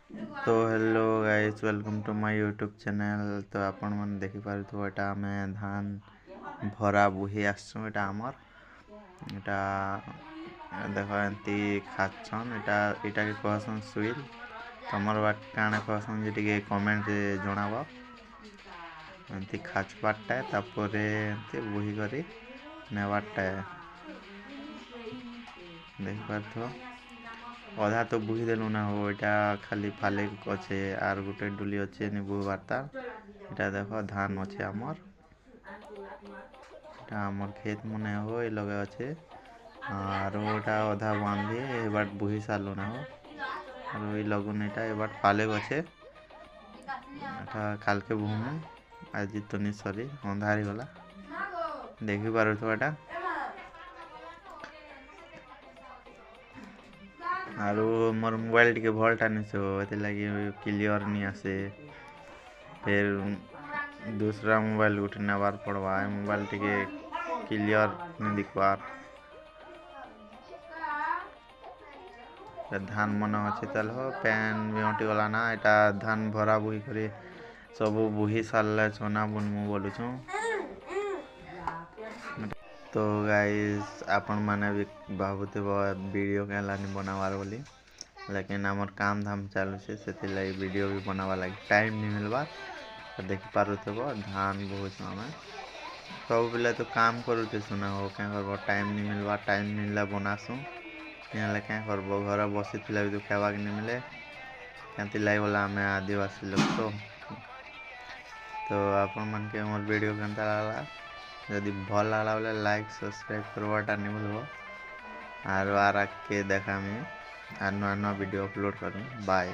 तो hello guys, welcome to my YouTube channel. तो आपण मैंने देखिपार एटा आम धान भरा बुही आसछुँ। एटा आमर एटा देख एमती खाचन एटा के कहसन सुइल। तमर बाट काण कहसन जे कमेंट जनाब। एमती खाचबारटा तापर एमती बुही करी नेबारटा देखिपार अधा तो बुही देलु ना हो। एटा खाली फाले अच्छे आर गोटे डुली अच्छे नि बुहबारता। एटा देख धान अच्छे आमर। एटा आमर खेत मने हो ए लगे अच्छे आर एटा अधा बांधी ए बाट बुही सारलु ना हो। आर ए लगुन एटा ए बाट फाले अच्छे। एटा काल के बुहमु आज तो नि सरी अंधारी गला देखि पारुथो एटा। आरो मोर मोबाइल टिके भलटा निसो एते लगी क्लियर नि आसे। फिर दूसरा मोबाइल उठे नेबार पड़वा। मोबाइल टिके क्लियर नि दिखबार। धान मन अच्छे तल हो पैन भी हटी गला ना। एटा धान भरा बुही करे सब बुही सारले सोना बुनमु बोलुछु। तो गाइस आपण माने भी भाबुते वीडियो केला नि बनावार बोली, लेकिन आमर काम धाम चालू से लगी वीडियो भी बनावा लगी टाइम नहीं मिलवा। देखि पारुथबो धान बहुत समय सब बेले तो काम करूते सुना हो क्या करबो टाइम नहीं मिलवा। टाइम मिलला बनासु यहाँ क्या करबो घर बसी भी तो खावाक नहीं मिले क्या लागला आम आदिवासी लोग। तो आपण मन के मोर वीडियो केनता लागला जदि भल लागला बोले लाइक सब्सक्राइब करवाटा नहीं भूलबो। आर के देखामी आर नुआ नुआ वीडियो अपलोड करूँ। बाय।